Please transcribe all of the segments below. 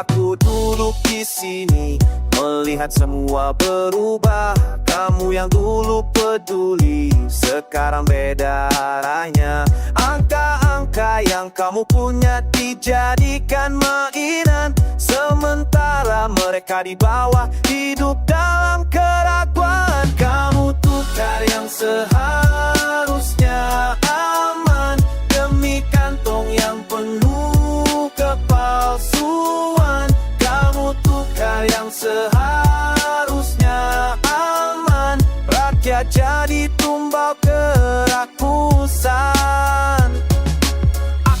Aku duduk di sini melihat semua berubah. Kamu yang dulu peduli sekarang beda arahnya. Angka-angka yang kamu punya dijadikan mainan, sementara mereka di bawah hidup dalam keraguan. Kamu tukar yang seharusnya aman demi kantong yang penuh kepalsuan. Kamu tukar yang seharusnya aman, rakyat jadi tumbal kerakusan.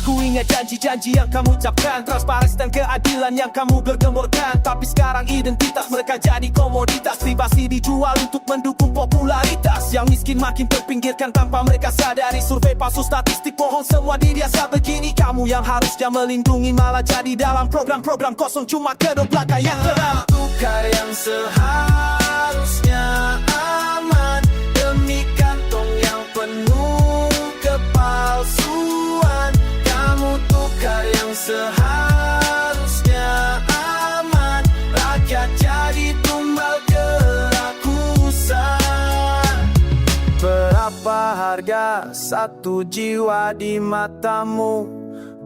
Aku ingat janji-janji yang kamu ucapkan, transparansi dan keadilan yang kamu bergemburkan. Tapi sekarang identitas mereka jadi komoditas, privasi dijual untuk mendukung popularitas. Yang miskin makin terpinggirkan tanpa mereka sadari. Survei palsu, statistik bohong, semua dirasa begini. Kamu yang harusnya melindungi malah jadi dalam program-program kosong, cuma kedua belakang yang terang. Tukar yang seharusnya aman demi kantong yang penuh kepalsuan. Kamu tukar yang seharusnya aman, rakyat jadi tumbal kerakusan. Berapa harga satu jiwa di matamu?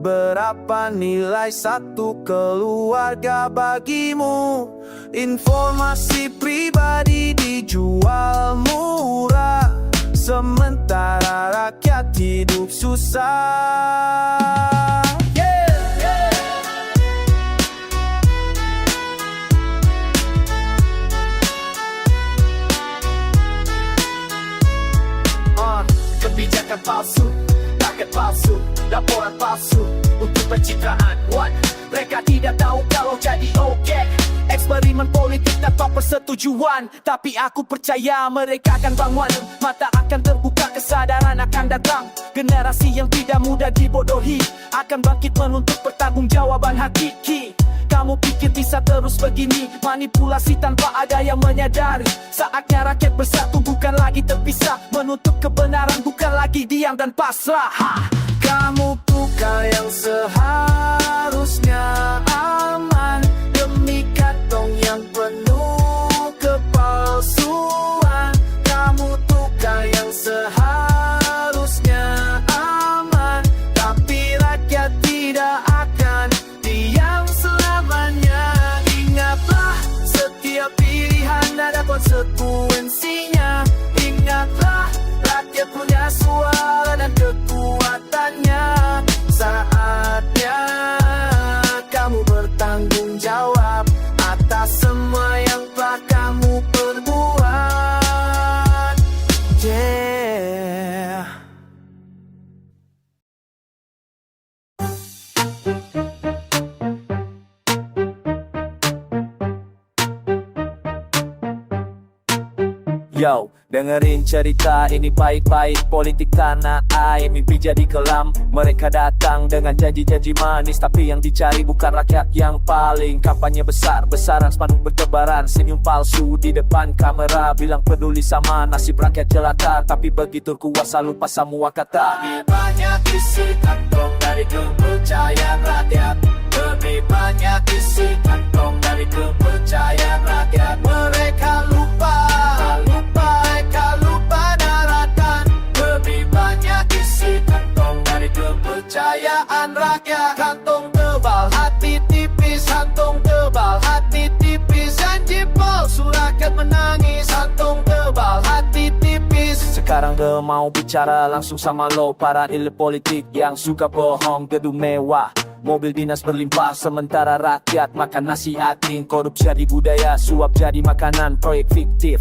Berapa nilai satu keluarga bagimu? Informasi pribadi dijual murah, sementara rakyat hidup susah. Kebijakan palsu, target palsu, laporan palsu untuk pencitraan. What? Mereka tidak tahu kalau jadi oke. Eksperimen politik tanpa persetujuan. Tapi aku percaya mereka akan bangun. Mata akan terbuka, kesadaran akan datang. Generasi yang tidak mudah dibodohi akan bangkit menuntut pertanggungjawaban hakiki. Kamu pikir bisa terus begini, manipulasi tanpa ada yang menyadari. Saatnya rakyat bersatu, bukan lagi terpisah. Menuntut kebenaran, bukan lagi diam dan pasrah. Kamu tukar yang seharusnya aman demi kantong yang penuh kepalsuan. Kamu tukar yang seharusnya aman, tapi rakyat tidak akan diam selamanya. Ingatlah, setiap pilihan ada konsekuensinya. Ingatlah, rakyat punya suara dan kekuatannya. Saatnya kamu bertanggung jawab atas semua yang telah kamu perbuat. Yeah. Yo, dengerin cerita ini baik-baik. Politik tanah air, mimpi jadi kelam. Mereka datang dengan janji-janji manis, tapi yang dicari bukan rakyat yang paling. Kampanye besar-besaran, spanduk bertebaran, senyum palsu di depan kamera. Bilang peduli sama nasib rakyat jelata, tapi begitu kuasa lupa semua kata. Lebih banyak isi kantong dari kepercayaan rakyat. Lebih banyak isi kantong dari kepercayaan rakyat. Mereka lupa daratan. Lebih banyak isi kantong dari kepercayaan rakyat. Kantong tebal, hati tipis. Kantong tebal, hati tipis. Janji palsu, rakyat menangis. Kantong tebal, hati tipis. Sekarang dia mau bicara langsung sama lo, para elit politik yang suka bohong. Gedung mewah, mobil dinas berlimpah, sementara rakyat makan nasi aking. Korupsi jadi budaya, suap jadi makanan, proyek fiktif.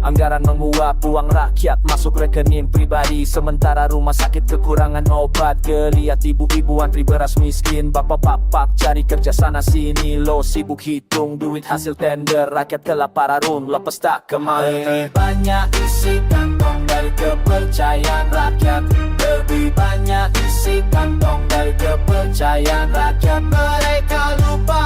Anggaran menguap, uang rakyat masuk rekening pribadi, sementara rumah sakit kekurangan obat. Geliat ibu-ibu antri beras miskin, bapak-bapak cari kerja sana sini. Lo sibuk hitung duit hasil tender, rakyat kelaparan lepas tak kemarin. Lebih banyak isi kantong dari kepercayaan rakyat. Lebih banyak isi kantong dari kepercayaan rakyat. Mereka lupa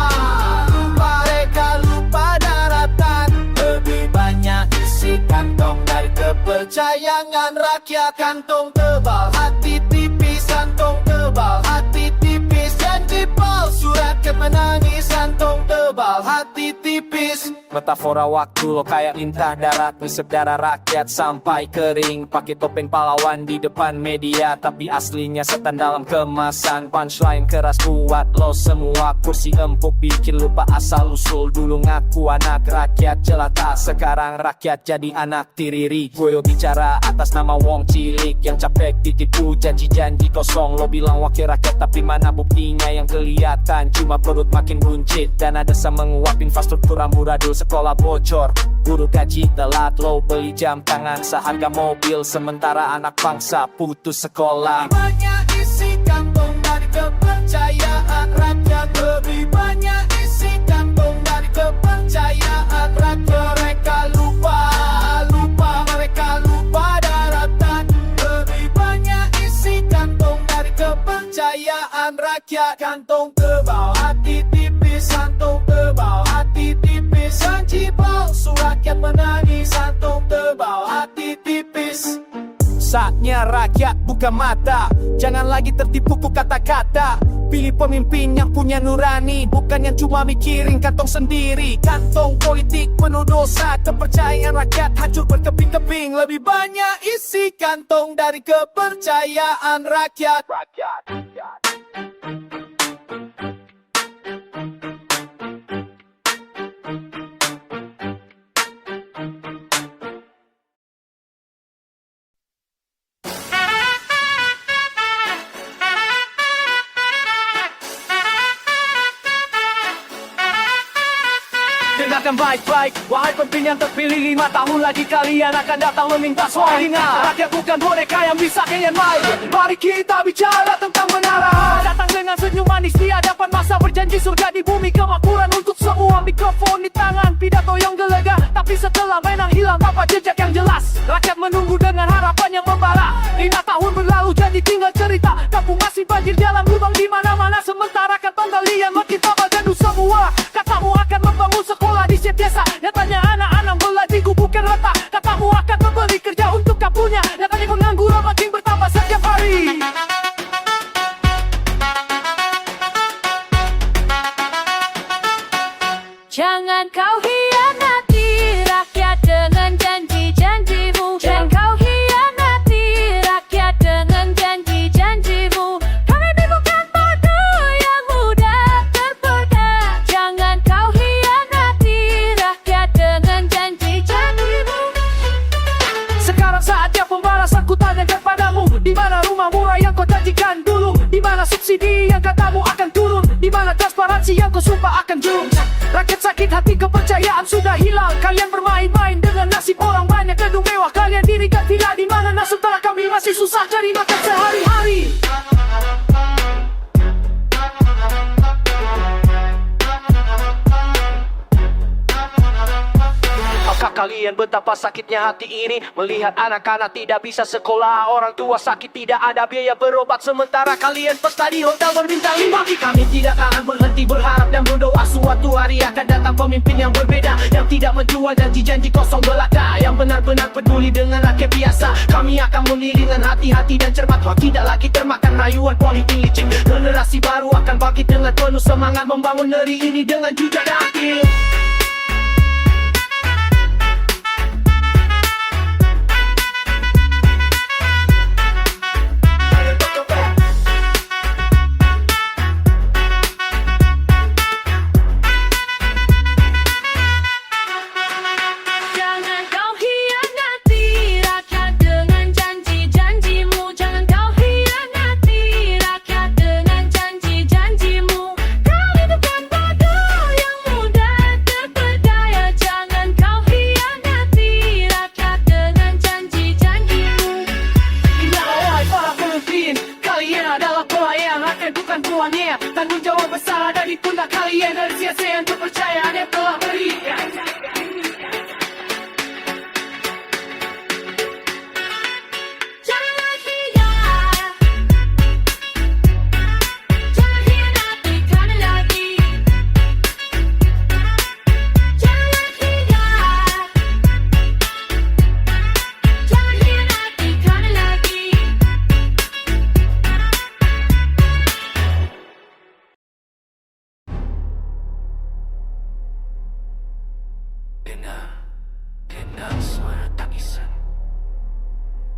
daratan. Lebih banyak isi kantong dari kepercayaan rakyat. Kantong tebal, hati tipis. Kantong tebal, hati tipis. Janji palsu, rakyat rakyat menangis, kantong tebal, hati tipis. Metafora waktu lo kayak lintah darat, ngisep darah rakyat sampai kering. Pakai topeng pahlawan di depan media, tapi aslinya setan dalam kemasan. Punchline keras buat lo semua, kursi empuk bikin lupa asal usul. Dulu ngaku anak rakyat jelata, sekarang rakyat jadi anak tiriri. Gue bicara atas nama wong cilik yang capek ditipu, janji-janji kosong. Lo bilang wakil rakyat tapi mana buktinya yang kelihatan, cuma perut makin buncit dan ada sama menguap infrastruktur amburadul. Sekolah bocor, guru gaji telat, lo beli jam tangan seharga mobil, sementara anak bangsa putus sekolah. Banyak isi kantong dari kepercayaan rakyat, lebih banyak isi kantong dari kepercayaan rakyat. Mereka lupa mereka lupa daratan. Lebih banyak isi kantong dari kepercayaan rakyat. Kantong tebal, hati tipis, kantong tebal, hati tipis. Janji palsu, rakyat menangis, kantong tebal, hati tipis. Saatnya rakyat buka mata, jangan lagi tertipu kata-kata. Pilih pemimpin yang punya nurani, bukan yang cuma mikirin kantong sendiri. Kantong politik penuh dosa, kepercayaan rakyat hancur berkeping-keping. Lebih banyak isi kantong dari kepercayaan rakyat. Dengarkan baik-baik, wahai pemimpin yang terpilih, 5 tahun lagi kalian akan datang meminta suara. Ingat, rakyat bukan boneka yang bisa kalian main. Mari kita bicara tentang menara. Datang dengan senyum manis di hadapan masa, berjanji surga di bumi, kemakmuran untuk semua. Mikrofon di tangan, pidato yang gelegar, tapi setelah menang hilang tanpa jejak yang jelas. Rakyat menunggu dengan harapan yang membara. 5 tahun berlalu jadi tinggal cerita, kampung masih banjir, jalan lubang di mana-mana, sementara kantong kalian makin tambah gaduh semua. Katamu akan membangun sekolah di setiap desa, nyatanya anak-anak belajar bukan rata. Katamu akan memberi kerja untuk kampungnya, nyatanya pengangguran makin bertambah setiap hari. Jangan kau hianati rakyat dengan janji-janjimu. Jangan kau hianati rakyat dengan janji-janjimu. Kami bukan bodoh yang mudah terpedaya. Jangan kau hianati rakyat dengan janji-janjimu. Sekarang saatnya pembalasan, ku tanyakan padamu, di mana rumah murah yang kau janjikan dulu? Di mana subsidi yang katamu akan turun? Di mana transparansi yang kau sumpah akan jurus? Rakyat sakit hati, kepercayaan sudah hilang. Kalian bermain-main dengan nasib orang banyak, gedung mewah kalian dirikan villa. Di mana nasib setelah kami masih susah cari makan sehari-hari? Apakah kalian betapa sakitnya hati ini melihat anak-anak tidak bisa sekolah, orang tua sakit tidak ada biaya berobat, sementara kalian pesta di hotel berbintang 5? Kami tidak akan berhenti berharap dan berdoa, suatu hari akan datang pemimpin yang berbeda, yang tidak menjual janji-janji kosong belaka, yang benar-benar peduli dengan rakyat biasa. Kami akan memilih dengan hati-hati dan cermat, tidak lagi termakan rayuan politik licik. Generasi baru akan bangkit dengan penuh semangat, membangun negeri ini dengan jujur dan adil. Jangan kau hianati rakyat dengan janji-janjimu. Jangan kau hianati rakyat dengan janji-janjimu. Kami bukan bodoh yang mudah terpedaya. Jangan kau hianati rakyat dengan janji-janjimu. Ingat wahai para pemimpin, kalian adalah pelayan rakyat bukan tuannya. Tanggung jawab besar ada di pundak kalian, dari sia-sia kepercayaan yang telah berikan.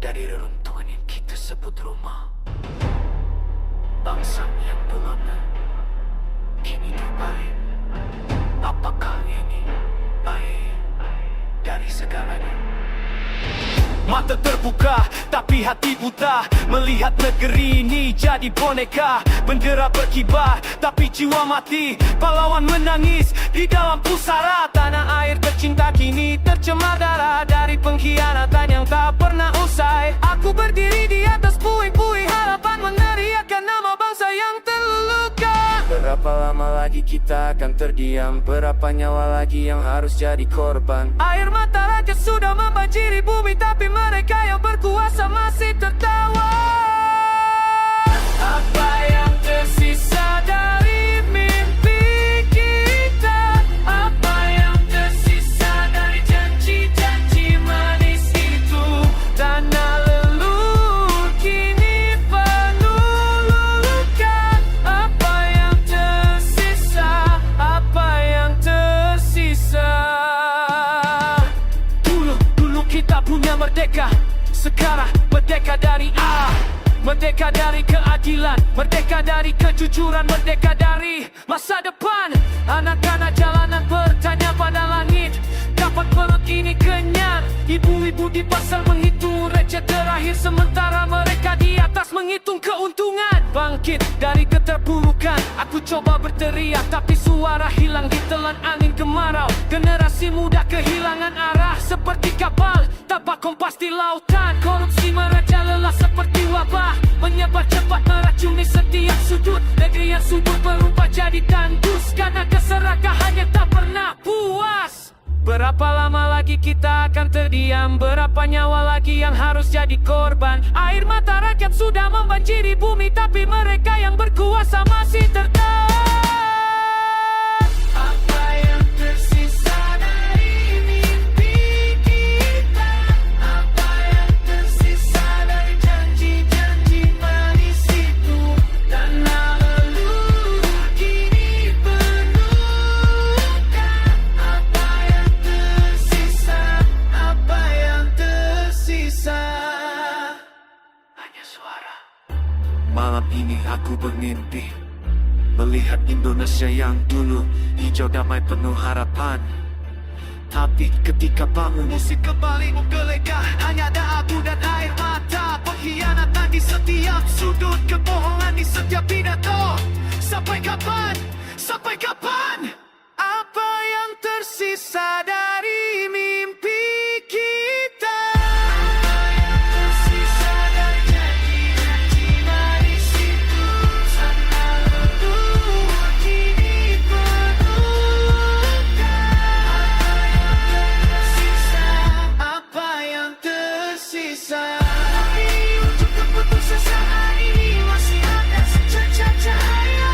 dari reruntuhan yang kita sebut rumah. Bangsa yang pelana kini baik. Apakah ini baik dari segalanya? Mata terbuka, tapi hati buta melihat negeri ini jadi boneka. Bendera berkibar, tapi jiwa mati. Pahlawan menangis di dalam pusara. Tanah air tercinta kini tercemar darah dari pengkhianatan yang tak pernah usai. Aku berdiri di atas puing-puing harapan, meneriakkan nama bangsa yang terluka. Berapa lama lagi kita akan terdiam? Berapa nyawa lagi yang harus jadi korban? Air mata rakyat sudah membanjiri bumi, tapi mereka yang berkuasa masih tertawa. Apa yang tersisa dari mimpi kita? Apa yang tersisa dari janji-janji manis itu? Tanah leluhur kini penuh luka. Apa yang tersisa? Apa yang tersisa? Dulu kita punya merdeka, sekarang merdeka dari merdeka dari keadilan, merdeka dari kejujuran, merdeka dari masa depan. Anak-anak jalanan bertanya pada langit, kapan perut ini kenyang? Ibu-ibu di pasar menghitung receh terakhir, sementara mereka di atas menghitung keuntungan. Bangkit dari keterpurukan, aku coba berteriak, tapi suara hilang ditelan angin kemarau. Generasi muda kehilangan arah, seperti kapal tanpa kompas di lautan. Korupsi merajalela seperti wabah, menyebar cepat meracuni setiap sudut. Negeri yang subur berubah jadi tandus, karena keserakahan yang tak pernah puas. Berapa lama lagi kita akan terdiam? Berapa nyawa lagi yang harus jadi korban? Air mata rakyat sudah membanjiri bumi, tapi mereka yang berkuasa masih tertahan. Apa yang tersisa dari mimpi kita? Apa yang tersisa dari janji-janji manis itu? Tanah leluhur kini penuh luka. Apa yang tersisa? Apa yang tersisa? Hanya suara. Malam ini aku bermimpi melihat Indonesia yang dulu hijau damai penuh harapan. Tapi ketika bangun musik kembali menggelegar, hanya ada abu dan air mata. Pengkhianatan di setiap sudut, kebohongan di setiap pidato. Sampai kapan? Sampai kapan? Apa yang tersisa dari mimpi kita? Apa yang tersisa dari janji-janji manis itu? Tanah leluhur kini penuh luka. Apa yang tersisa? Tapi untuk keputusan saat ini masih ada secercah cahaya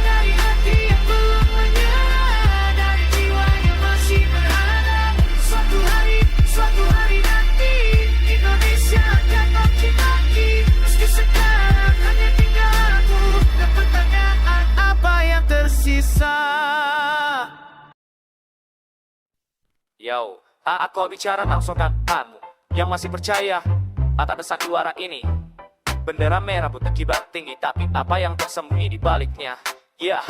dari hati yang belum menyerah, dari jiwa yang masih berharap. Suatu hari nanti Indonesia akan makin lagi. Meski sekarang hanya tinggal aku dan pertanyaan apa yang tersisa. Yo, aku bicara langsung kan kamu yang masih percaya atas sandiwara ini. Bendera merah putih kibar tinggi, tapi apa yang tersembunyi di baliknya? Ya,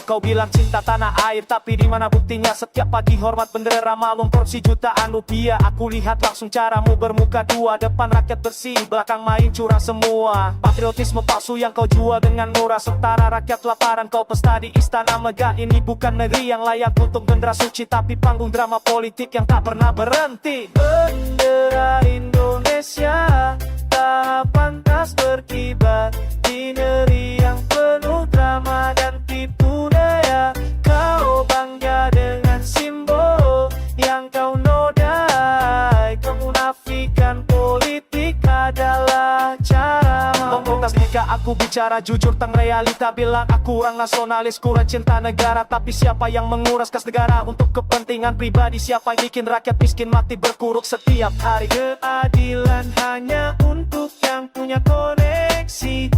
kau bilang cinta tanah air, tapi di mana buktinya? Setiap pagi hormat bendera malum korupsi jutaan rupiah. Aku lihat langsung caramu bermuka dua, depan rakyat bersih, belakang main curang semua. Patriotisme palsu yang kau jual dengan murah, setara rakyat laparan kau pesta di istana megah. Ini bukan negeri yang layak untuk bendera suci, tapi panggung drama politik yang tak pernah berhenti. Bendera Indonesia tak pantas berkibar di negeri yang penuh drama dan tipu daya. Kau bangga dengan simbol yang kau nodai. Kemunafikan politik adalah cara membukas. Jika aku bicara jujur tentang realita, bilang aku orang nasionalis, kurang cinta negara. Tapi siapa yang menguras kas negara untuk kepentingan pribadi? Siapa yang bikin rakyat miskin mati berkuruk setiap hari? Keadilan hanya untuk yang punya koneksi.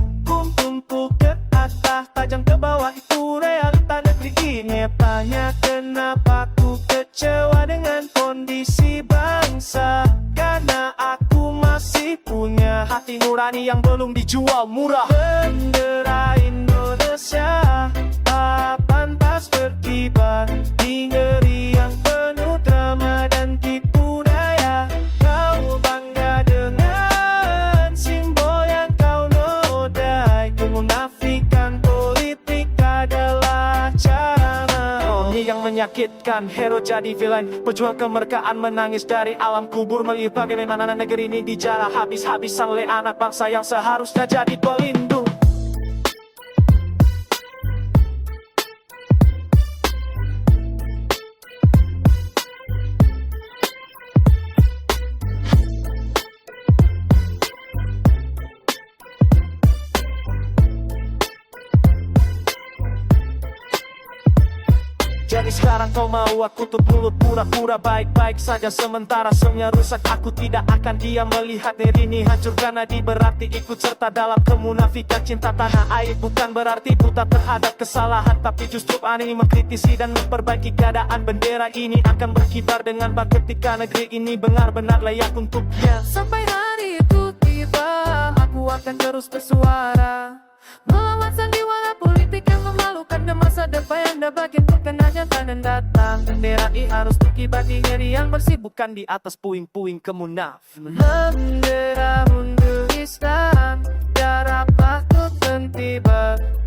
Tumpuk ke atas, tajam ke bawah, itu realita negeri ini. Tanya kenapa ku kecewa dengan kondisi bangsa, karena aku masih hati nurani yang belum dijual murah. Bendera Indonesia pantas berkibar di negeri yang penuh drama dan tipu daya. Kau bangga dengan simbol yang kau nodai. Kemunafikan politik adalah cara Yang menyakitkan, hero jadi villain. Pejuang kemerdekaan menangis dari alam kubur. Melihat bagaimana negeri ini dijarah habis-habisan oleh anak bangsa yang seharusnya jadi pelindung. Jadi sekarang kau mau aku tutup mulut pura-pura baik-baik saja. Sementara semuanya rusak, aku tidak akan diam melihat negeri ini hancur. Karena berarti ikut serta dalam kemunafikan. Cinta tanah air bukan berarti buta terhadap kesalahan, tapi justru aneh mengkritisi dan memperbaiki keadaan. Bendera ini akan berkibar dengan bangga ketika negeri ini benar-benar layak untuknya. Sampai hari itu tiba, aku akan terus bersuara melawan sandiwara politik yang memalukan dan masa depan yang dah bagian terkenanya dan datang. Bendera ini harus berkibar di negeri yang bersih, Bukan di atas puing-puing kemunafikan. bendera mundur Islam, darah patut berkibar.